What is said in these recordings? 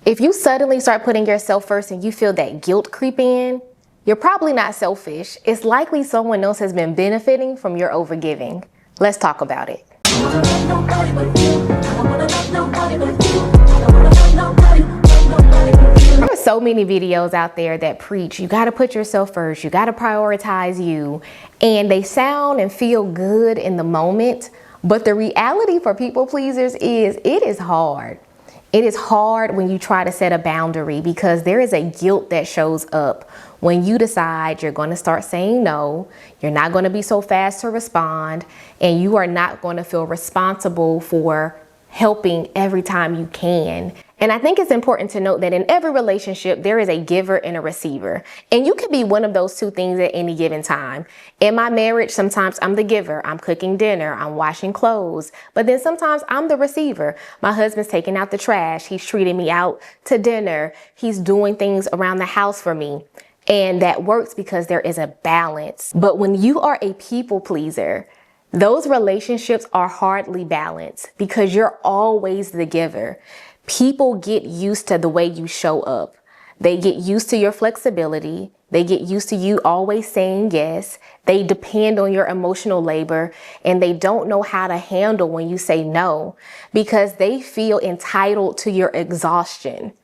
If you suddenly start putting yourself first and you feel that guilt creep in, you're probably not selfish. It's likely someone else has been benefiting from your overgiving. Let's talk about it. There are so many videos out there that preach you got to put yourself first, you got to prioritize you, and they sound and feel good in the moment, but the reality for people pleasers is it is hard. It is hard when you try to set a boundary because there is a guilt that shows up when you decide you're going to start saying no, you're not going to be so fast to respond, and you are not going to feel responsible for helping every time you can. And I think it's important to note that in every relationship, there is a giver and a receiver. And you could be one of those two things at any given time. In my marriage, sometimes I'm the giver. I'm cooking dinner. I'm washing clothes. But then sometimes I'm the receiver. My husband's taking out the trash. He's treating me out to dinner. He's doing things around the house for me. And that works because there is a balance. But when you are a people pleaser, those relationships are hardly balanced because you're always the giver. People get used to the way you show up. They get used to your flexibility. They get used to you always saying yes. They depend on your emotional labor, and they don't know how to handle when you say no because they feel entitled to your exhaustion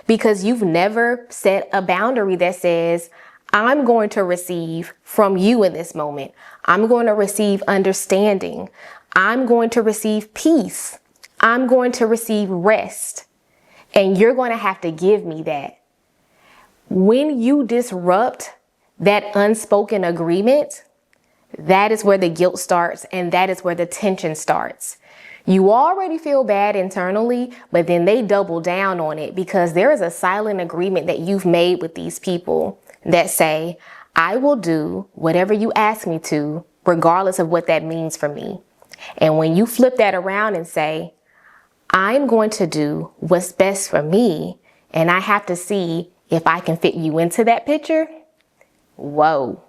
because you've never set a boundary that says, I'm going to receive from you in this moment. I'm going to receive understanding. I'm going to receive peace. I'm going to receive rest. And you're going to have to give me that. When you disrupt that unspoken agreement, that is where the guilt starts and that is where the tension starts. You already feel bad internally, but then they double down on it because there is a silent agreement that you've made with these people that say, I will do whatever you ask me to, regardless of what that means for me. And when you flip that around and say, I'm going to do what's best for me, and I have to see if I can fit you into that picture, whoa,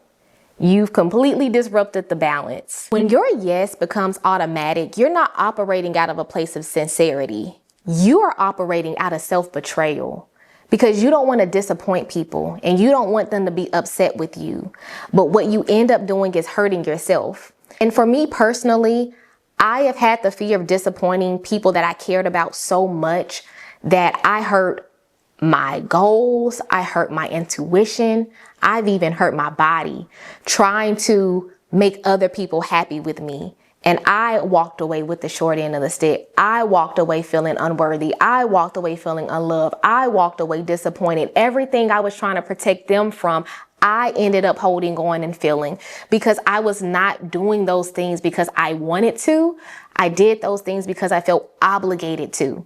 you've completely disrupted the balance. When your yes becomes automatic, you're not operating out of a place of sincerity. You are operating out of self-betrayal because you don't want to disappoint people and you don't want them to be upset with you. But what you end up doing is hurting yourself. And for me personally, I have had the fear of disappointing people that I cared about so much that I hurt my goals, I hurt my intuition, I've even hurt my body trying to make other people happy with me. And I walked away with the short end of the stick. I walked away feeling unworthy. I walked away feeling unloved. I walked away disappointed. Everything I was trying to protect them from, I ended up holding on and feeling because I was not doing those things because I wanted to. I did those things because I felt obligated to.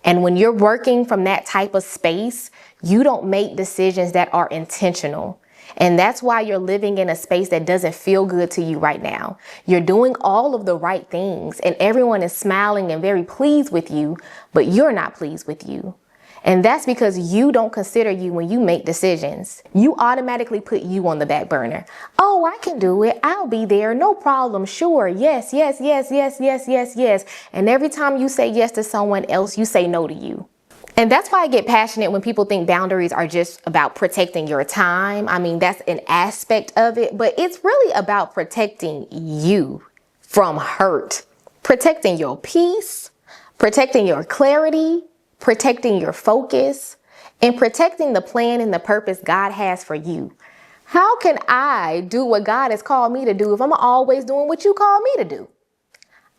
And when you're working from that type of space, you don't make decisions that are intentional. And that's why you're living in a space that doesn't feel good to you right now. You're doing all of the right things and everyone is smiling and very pleased with you, but you're not pleased with you. And that's because you don't consider you when you make decisions. You automatically put you on the back burner. Oh, I can do it. I'll be there. No problem. Sure. Yes, yes, yes, yes, yes, yes, yes. And every time you say yes to someone else, you say no to you. And that's why I get passionate when people think boundaries are just about protecting your time. I mean, that's an aspect of it, but it's really about protecting you from hurt, protecting your peace, protecting your clarity, protecting your focus, and protecting the plan and the purpose God has for you. How can I do what God has called me to do if I'm always doing what you call me to do?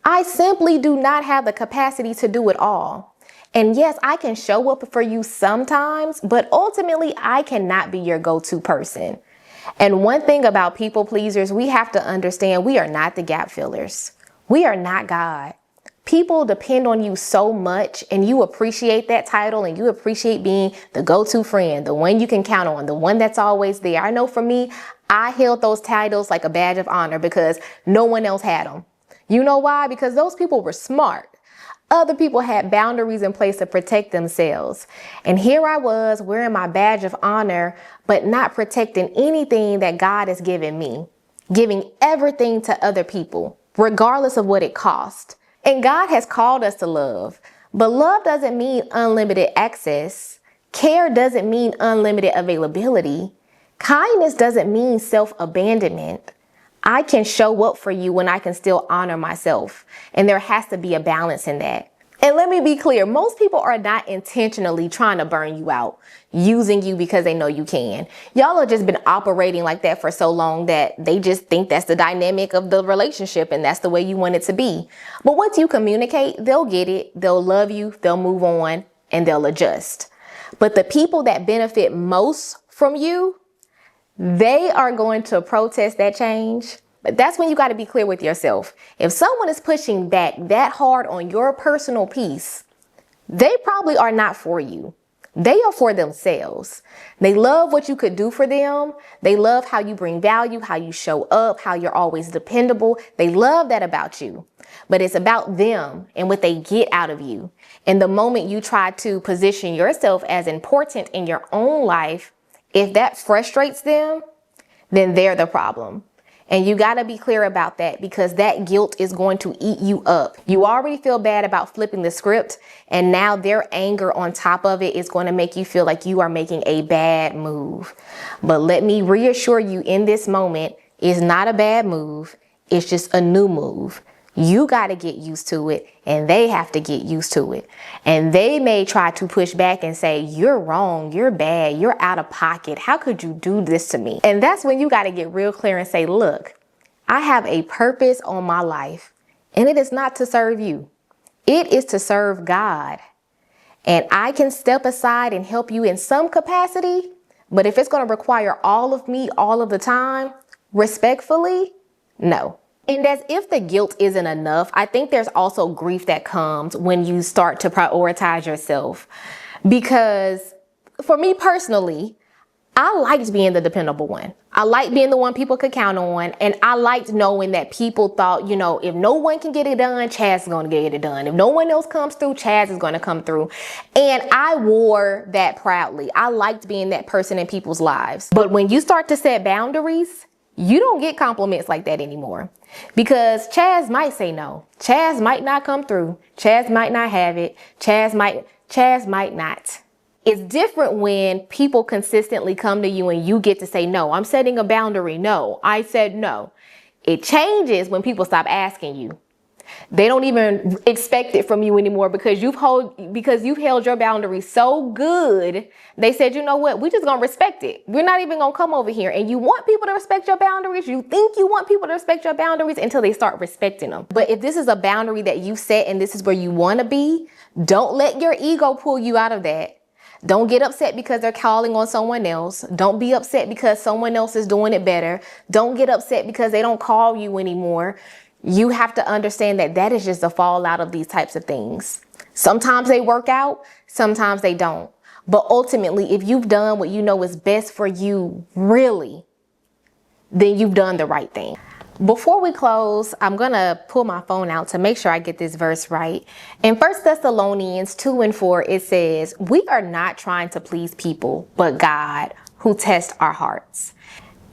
I simply do not have the capacity to do it all. And yes, I can show up for you sometimes, but ultimately I cannot be your go-to person. And one thing about people pleasers, we have to understand we are not the gap fillers. We are not God. People depend on you so much and you appreciate that title and you appreciate being the go-to friend, the one you can count on, the one that's always there. I know for me, I held those titles like a badge of honor because no one else had them. You know why? Because those people were smart. Other people had boundaries in place to protect themselves. And here I was wearing my badge of honor, but not protecting anything that God has given me, giving everything to other people, regardless of what it cost. And God has called us to love, But love doesn't mean unlimited access. Care doesn't mean unlimited availability. Kindness doesn't mean self-abandonment. I can show up for you when I can still honor myself. And there has to be a balance in that. And let me be clear, most people are not intentionally trying to burn you out, using you because they know you can. Y'all have just been operating like that for so long that they just think that's the dynamic of the relationship and that's the way you want it to be. But once you communicate, they'll get it, they'll love you, they'll move on, and they'll adjust. But the people that benefit most from you, they are going to protest that change. But that's when you got to be clear with yourself. If someone is pushing back that hard on your personal peace, they probably are not for you. They are for themselves. They love what you could do for them. They love how you bring value, how you show up, how you're always dependable. They love that about you. But it's about them and what they get out of you. And the moment you try to position yourself as important in your own life, if that frustrates them, then they're the problem. And you got to be clear about that, because that guilt is going to eat you up. You already feel bad about flipping the script, and now their anger on top of it is going to make you feel like you are making a bad move. But let me reassure you, in this moment, it's not a bad move. It's just a new move. You got to get used to it, and they have to get used to it. And they may try to push back and say, you're wrong, you're bad, you're out of pocket. How could you do this to me? And that's when you got to get real clear and say, look, I have a purpose on my life, and it is not to serve you. It is to serve God. And I can step aside and help you in some capacity, but if it's going to require all of me all of the time, respectfully, no. And as if the guilt isn't enough, I think there's also grief that comes when you start to prioritize yourself. Because for me personally, I liked being the dependable one. I liked being the one people could count on. And I liked knowing that people thought, you know, if no one can get it done, Chaz is going to get it done. If no one else comes through, Chaz is going to come through. And I wore that proudly. I liked being that person in people's lives. But when you start to set boundaries, you don't get compliments like that anymore, because Chaz might say no. Chaz might not come through. Chaz might not have it. Chaz might not. It's different when people consistently come to you and you get to say, no, I'm setting a boundary. No, I said no. It changes when people stop asking you. They don't even expect it from you anymore, because you've held your boundaries so good. They said, you know what? We're just going to respect it. We're not even going to come over here. And you want people to respect your boundaries. You think you want people to respect your boundaries until they start respecting them. But if this is a boundary that you set and this is where you want to be, don't let your ego pull you out of that. Don't get upset because they're calling on someone else. Don't be upset because someone else is doing it better. Don't get upset because they don't call you anymore. You have to understand that that is just a fallout of these types of things. Sometimes they work out, sometimes they don't. But ultimately, if you've done what you know is best for you, really, then you've done the right thing. Before we close, I'm going to pull my phone out to make sure I get this verse right. In 1 Thessalonians 2:4, it says, we are not trying to please people, but God, who tests our hearts.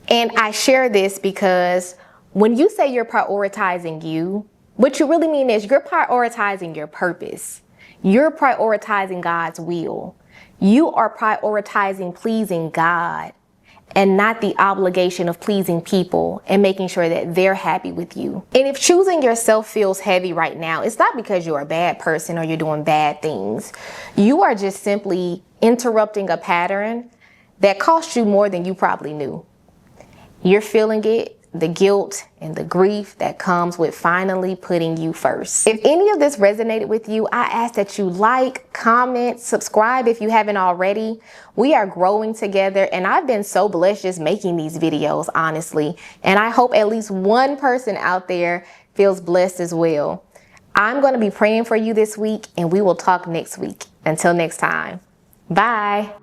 And I share this because when you say you're prioritizing you, what you really mean is you're prioritizing your purpose. You're prioritizing God's will. You are prioritizing pleasing God and not the obligation of pleasing people and making sure that they're happy with you. And if choosing yourself feels heavy right now, it's not because you're a bad person or you're doing bad things. You are just simply interrupting a pattern that cost you more than you probably knew. You're feeling it, the guilt and the grief that comes with finally putting you first. If any of this resonated with you, I ask that you like, comment, subscribe if you haven't already. We are growing together, and I've been so blessed just making these videos, honestly. And I hope at least one person out there feels blessed as well. I'm going to be praying for you this week, and we will talk next week. Until next time, bye.